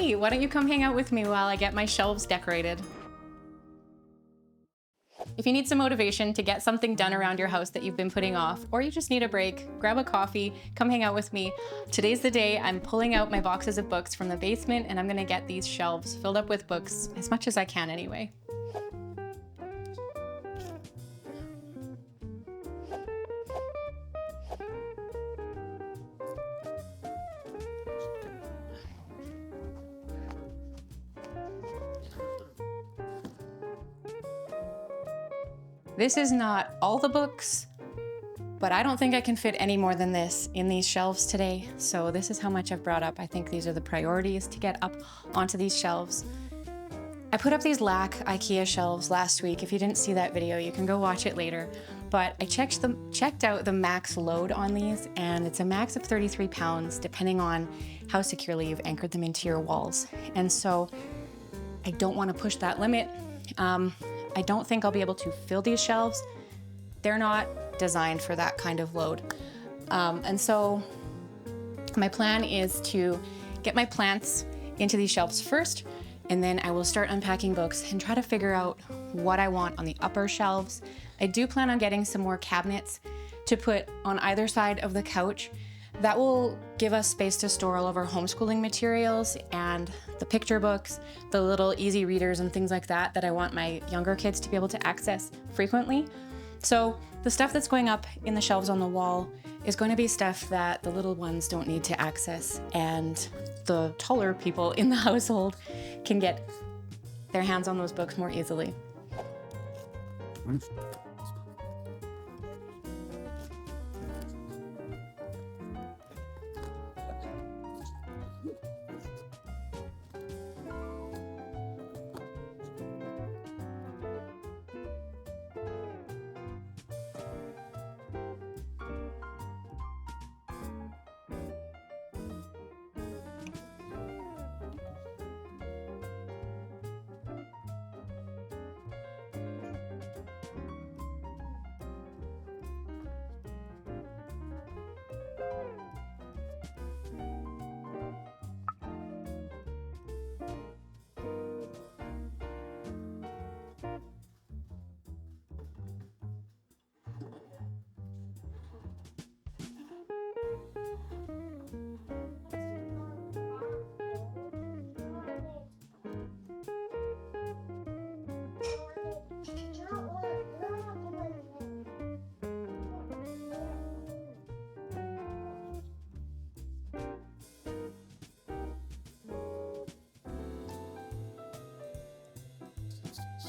Hi, why don't you come hang out with me while I get my shelves decorated? If you need some motivation to get something done around your house that you've been putting off, or you just need a break, grab a coffee, come hang out with me. Today's the day I'm pulling out my boxes of books from the basement and I'm gonna get these shelves filled up with books, as much as I can anyway. This is not all the books, but I don't think I can fit any more than this in these shelves today. So this is how much I've brought up. I think these are the priorities to get up onto these shelves. I put up these Lack IKEA shelves last week. If you didn't see that video, you can go watch it later. But I checked out the max load on these, and it's a max of 33 pounds, depending on how securely you've anchored them into your walls. And so I don't want to push that limit. I don't think I'll be able to fill these shelves. They're not designed for that kind of load. And so my plan is to get my plants into these shelves first, and then I will start unpacking books and try to figure out what I want on the upper shelves. I do plan on getting some more cabinets to put on either side of the couch. That will give us space to store all of our homeschooling materials and the picture books, the little easy readers and things like that I want my younger kids to be able to access frequently. So the stuff that's going up in the shelves on the wall is going to be stuff that the little ones don't need to access, and the taller people in the household can get their hands on those books more easily.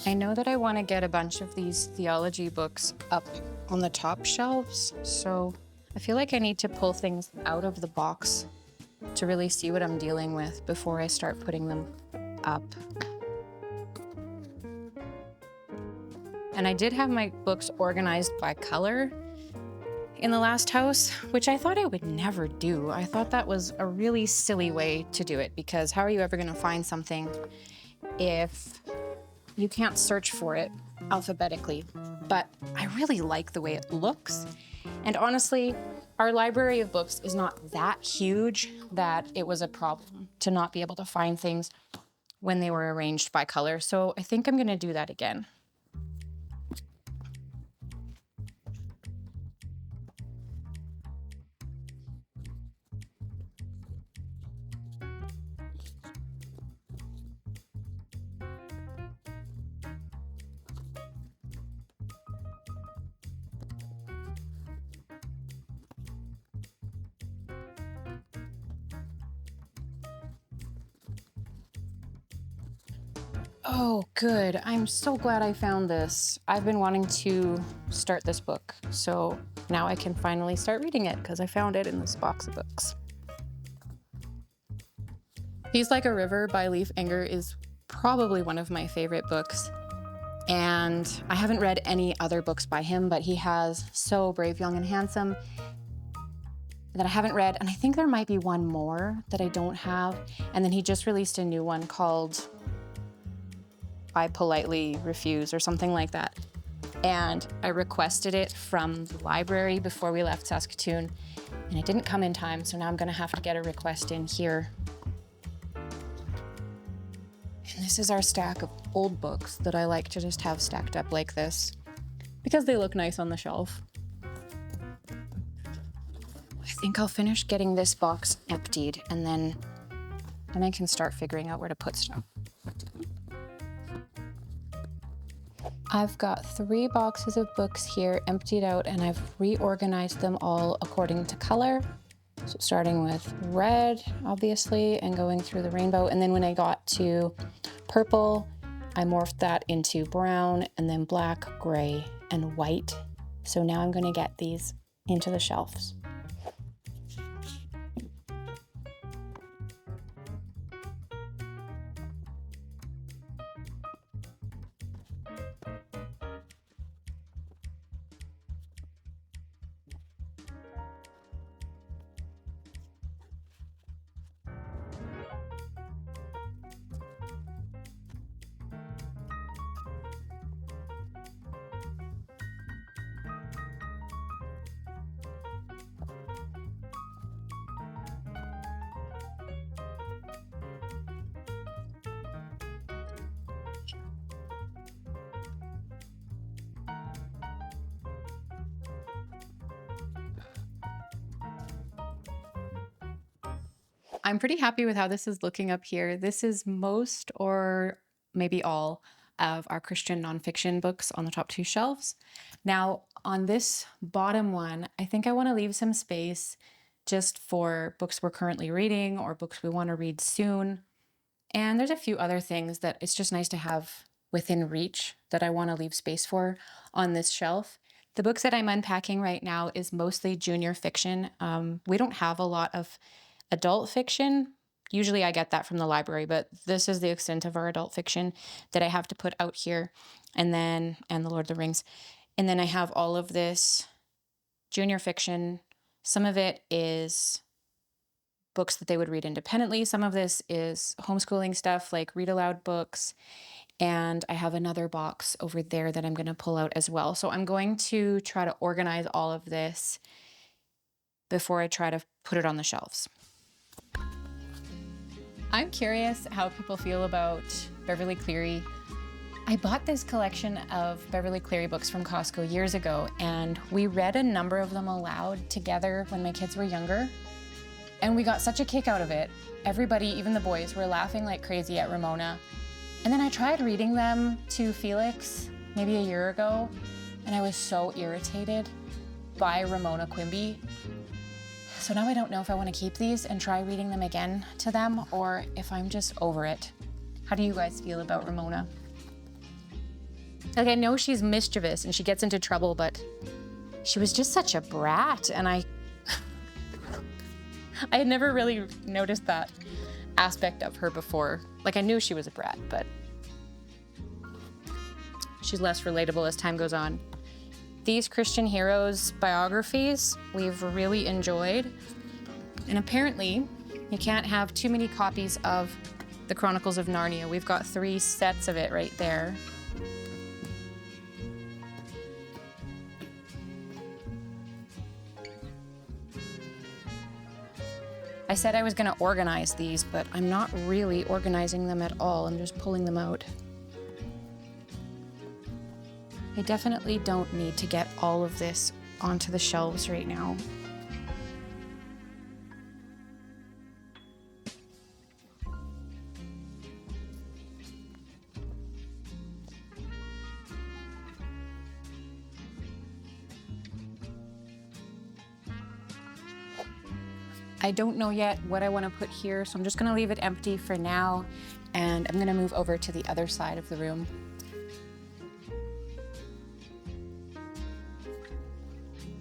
I know that I want to get a bunch of these theology books up on the top shelves, so I feel like I need to pull things out of the box to really see what I'm dealing with before I start putting them up. And I did have my books organized by color in the last house, which I thought I would never do. I thought that was a really silly way to do it, because how are you ever going to find something if you can't search for it alphabetically? But I really like the way it looks. And honestly, our library of books is not that huge that it was a problem to not be able to find things when they were arranged by color. So I think I'm going to do that again. Oh, good. I'm so glad I found this. I've been wanting to start this book, so now I can finally start reading it because I found it in this box of books. He's Like a River by Leif Enger is probably one of my favorite books, and I haven't read any other books by him, but he has So Brave, Young, and Handsome that I haven't read, and I think there might be one more that I don't have, and then he just released a new one called I Politely Refuse or something like that. And I requested it from the library before we left Saskatoon, and it didn't come in time, so now I'm gonna have to get a request in here. And this is our stack of old books that I like to just have stacked up like this because they look nice on the shelf. I think I'll finish getting this box emptied and then I can start figuring out where to put stuff. I've got 3 boxes of books here emptied out and I've reorganized them all according to color. So starting with red, obviously, and going through the rainbow. And then when I got to purple, I morphed that into brown and then black, gray, and white. So now I'm going to get these into the shelves. I'm pretty happy with how this is looking up here. This is most or maybe all of our Christian nonfiction books on the top 2 shelves. Now on this bottom one, I think I want to leave some space just for books we're currently reading or books we want to read soon. And there's a few other things that it's just nice to have within reach that I want to leave space for on this shelf. The books that I'm unpacking right now is mostly junior fiction. We don't have a lot of adult fiction. Usually I get that from the library, but this is the extent of our adult fiction that I have to put out here. And the Lord of the Rings. And then I have all of this junior fiction. Some of it is books that they would read independently. Some of this is homeschooling stuff like read aloud books. And I have another box over there that I'm going to pull out as well. So I'm going to try to organize all of this before I try to put it on the shelves. I'm curious how people feel about Beverly Cleary. I bought this collection of Beverly Cleary books from Costco years ago, and we read a number of them aloud together when my kids were younger. And we got such a kick out of it. Everybody, even the boys, were laughing like crazy at Ramona. And then I tried reading them to Felix maybe a year ago, and I was so irritated by Ramona Quimby. So now I don't know if I want to keep these and try reading them again to them or if I'm just over it. How do you guys feel about Ramona? Like, I know she's mischievous and she gets into trouble, but she was just such a brat, and I had never really noticed that aspect of her before. Like, I knew she was a brat, but she's less relatable as time goes on. These Christian heroes biographies we've really enjoyed. And apparently you can't have too many copies of the Chronicles of Narnia. We've got 3 sets of it right there. I said I was going to organize these, but I'm not really organizing them at all. I'm just pulling them out. I definitely don't need to get all of this onto the shelves right now. I don't know yet what I want to put here, so I'm just going to leave it empty for now, and I'm going to move over to the other side of the room.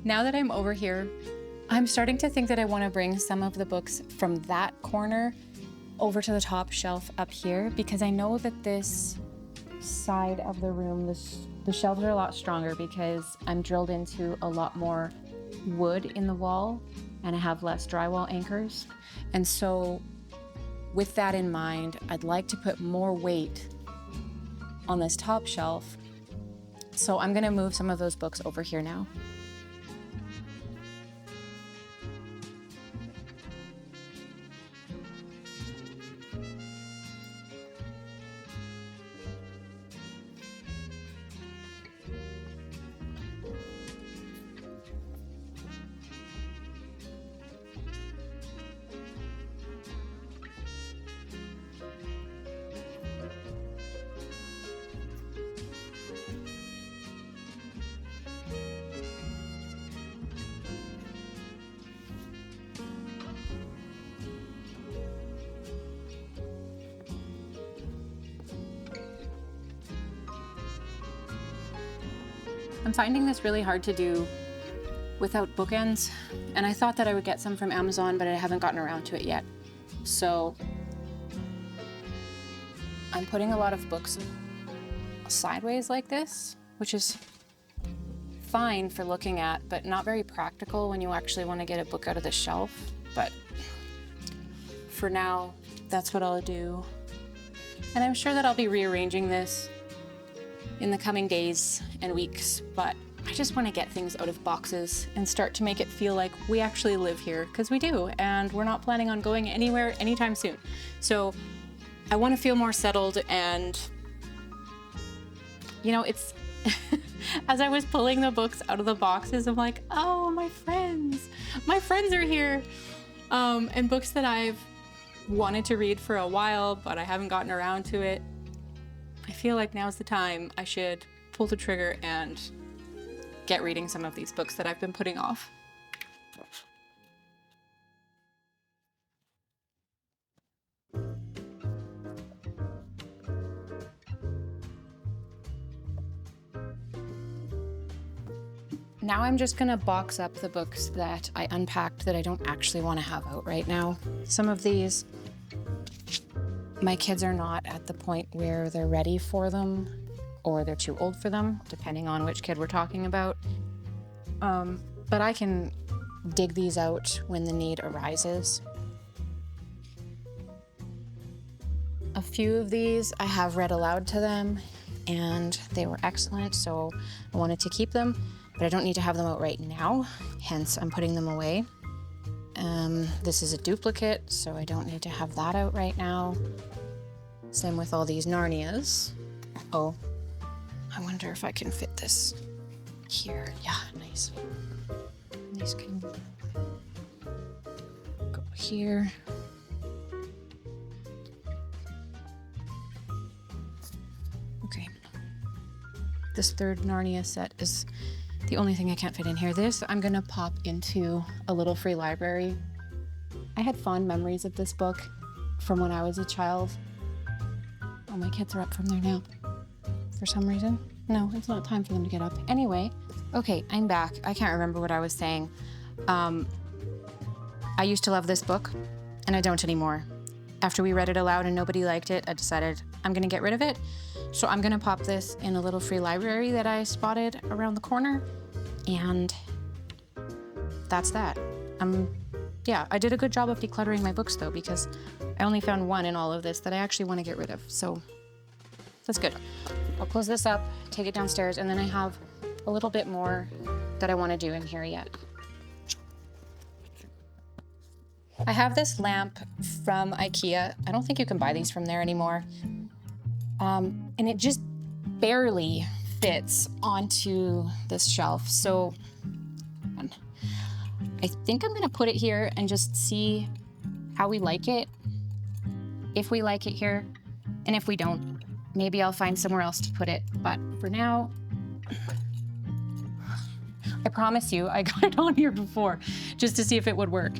Now that I'm over here, I'm starting to think that I want to bring some of the books from that corner over to the top shelf up here, because I know that this side of the room, the shelves are a lot stronger because I'm drilled into a lot more wood in the wall and I have less drywall anchors. And so with that in mind, I'd like to put more weight on this top shelf. So I'm going to move some of those books over here now. I'm finding this really hard to do without bookends, and I thought that I would get some from Amazon, but I haven't gotten around to it yet. So I'm putting a lot of books sideways like this, which is fine for looking at, but not very practical when you actually want to get a book out of the shelf. But for now, that's what I'll do. And I'm sure that I'll be rearranging this in the coming days and weeks, but I just want to get things out of boxes and start to make it feel like we actually live here, because we do, and we're not planning on going anywhere anytime soon. So I want to feel more settled, and you know, it's as I was pulling the books out of the boxes, I'm like, oh, my friends are here. And books that I've wanted to read for a while, but I haven't gotten around to it. I feel like now's the time I should pull the trigger and get reading some of these books that I've been putting off. Now I'm just gonna box up the books that I unpacked that I don't actually want to have out right now. Some of these, my kids are not at the point where they're ready for them, or they're too old for them, depending on which kid we're talking about. But I can dig these out when the need arises. A few of these I have read aloud to them, and they were excellent, so I wanted to keep them, but I don't need to have them out right now, hence I'm putting them away. This is a duplicate, so I don't need to have that out right now. Same with all these Narnias. Oh, I wonder if I can fit this here. Yeah, nice. These can go here. Okay. This third Narnia set is the only thing I can't fit in here. This I'm gonna pop into a little free library. I had fond memories of this book from when I was a child. Oh, my kids are up from their nap for some reason. No, it's not time for them to get up. Anyway, okay, I'm back. I can't remember what I was saying. I used to love this book, and I don't anymore. After we read it aloud and nobody liked it, I decided I'm gonna get rid of it. So I'm gonna pop this in a little free library that I spotted around the corner, and that's that. Yeah, I did a good job of decluttering my books though, because I only found one in all of this that I actually want to get rid of, so that's good. I'll close this up, take it downstairs, and then I have a little bit more that I want to do in here yet. I have this lamp from IKEA. I don't think you can buy these from there anymore. And it just barely fits onto this shelf. So I think I'm gonna put it here and just see how we like it. If we like it here, and if we don't, maybe I'll find somewhere else to put it. But for now, I promise you, I got it on here before just to see if it would work.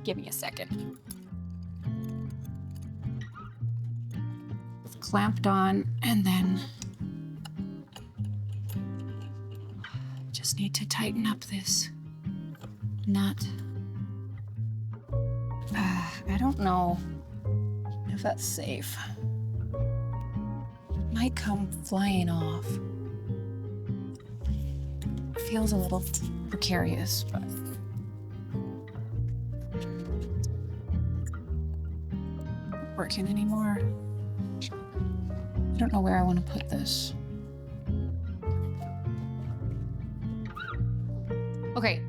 Give me a second. It's clamped on, and then just need to tighten up this nut. I don't know if that's safe. Might come flying off. Feels a little precarious, but not working anymore. I don't know where I want to put this. Okay,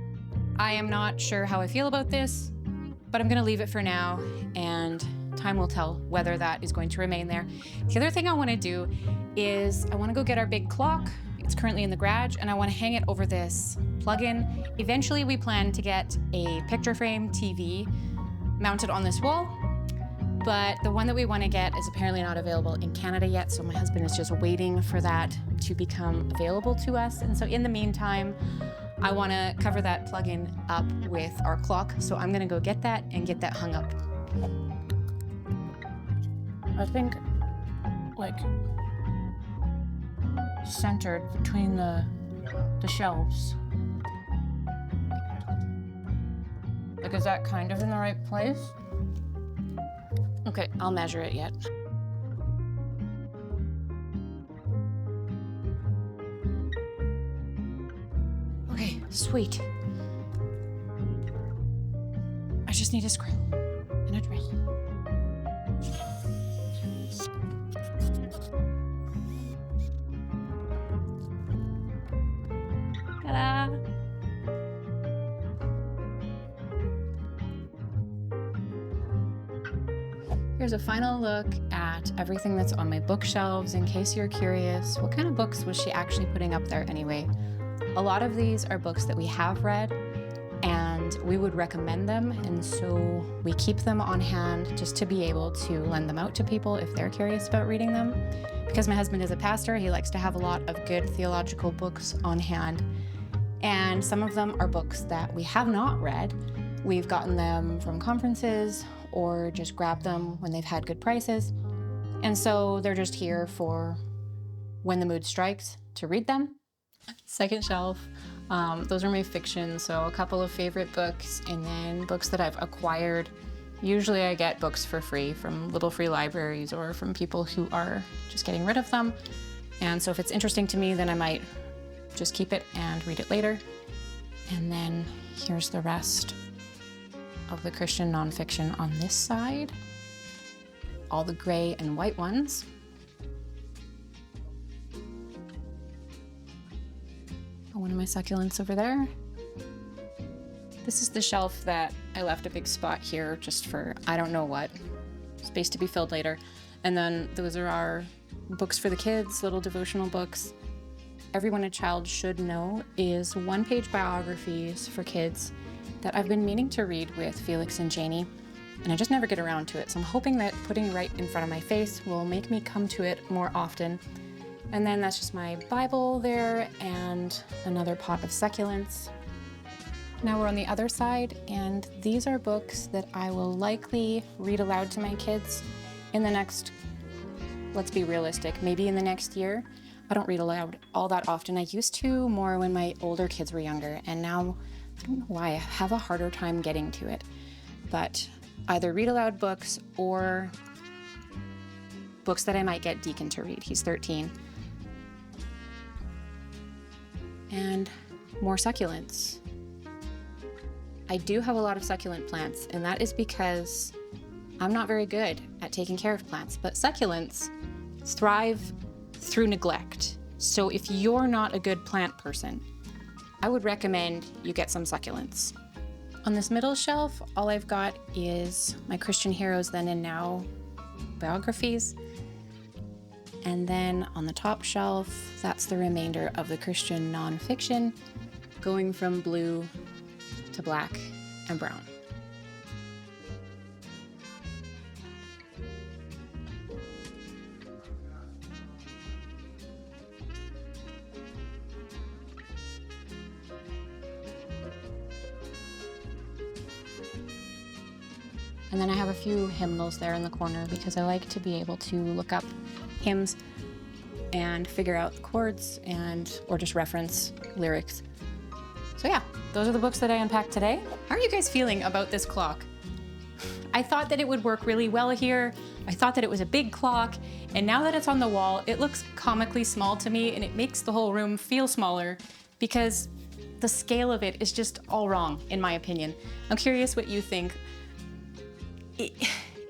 I am not sure how I feel about this, but I'm gonna leave it for now, and time will tell whether that is going to remain there. The other thing I wanna do is I wanna go get our big clock. It's currently in the garage, and I wanna hang it over this plug-in. Eventually, we plan to get a picture frame TV mounted on this wall, but the one that we wanna get is apparently not available in Canada yet, so my husband is just waiting for that to become available to us. And so in the meantime, I wanna cover that plug-in up with our clock, so I'm gonna go get that and get that hung up. I think, like, centered between the shelves. Like, is that kind of in the right place? Okay, I'll measure it yet. Okay, sweet. I just need a screw and a drill. Ta-da! Here's a final look at everything that's on my bookshelves in case you're curious. What kind of books was she actually putting up there anyway? A lot of these are books that we have read and we would recommend them, and so we keep them on hand just to be able to lend them out to people if they're curious about reading them. Because my husband is a pastor, he likes to have a lot of good theological books on hand, and some of them are books that we have not read. We've gotten them from conferences or just grabbed them when they've had good prices, and so they're just here for when the mood strikes to read them. Second shelf, those are my fiction, so a couple of favorite books, and then books that I've acquired. Usually I get books for free from little free libraries or from people who are just getting rid of them, and so if it's interesting to me, then I might just keep it and read it later. And then here's the rest of the Christian nonfiction on this side, all the gray and white ones. One of my succulents over there. This is the shelf that I left a big spot here just for I don't know what, space to be filled later. And then those are our books for the kids, little devotional books. Everyone a Child Should Know is one-page biographies for kids that I've been meaning to read with Felix and Janie, and I just never get around to it. So I'm hoping that putting it right in front of my face will make me come to it more often. And then that's just my Bible there and another pot of succulents. Now we're on the other side, and these are books that I will likely read aloud to my kids in the next, let's be realistic, maybe in the next year. I don't read aloud all that often. I used to more when my older kids were younger, and now I don't know why I have a harder time getting to it. But either read aloud books or books that I might get Deacon to read. He's 13. And more succulents. I do have a lot of succulent plants, and that is because I'm not very good at taking care of plants, but succulents thrive through neglect. So if you're not a good plant person, I would recommend you get some succulents. On this middle shelf, all I've got is my Christian Heroes Then and Now biographies. And then on the top shelf, that's the remainder of the Christian nonfiction, going from blue to black and brown. And then I have a few hymnals there in the corner because I like to be able to look up hymns and figure out the chords or just reference lyrics. So yeah, those are the books that I unpacked today. How are you guys feeling about this clock? I thought that it would work really well here. I thought that it was a big clock, and now that it's on the wall, it looks comically small to me, and it makes the whole room feel smaller because the scale of it is just all wrong, in my opinion. I'm curious what you think.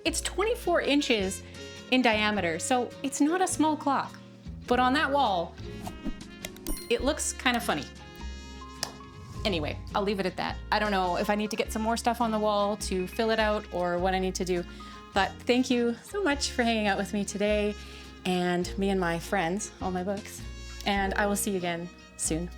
It's 24 inches in diameter, so it's not a small clock. But on that wall, it looks kind of funny. Anyway, I'll leave it at that. I don't know if I need to get some more stuff on the wall to fill it out or what I need to do. But thank you so much for hanging out with me today, and me and my friends, all my books. And I will see you again soon.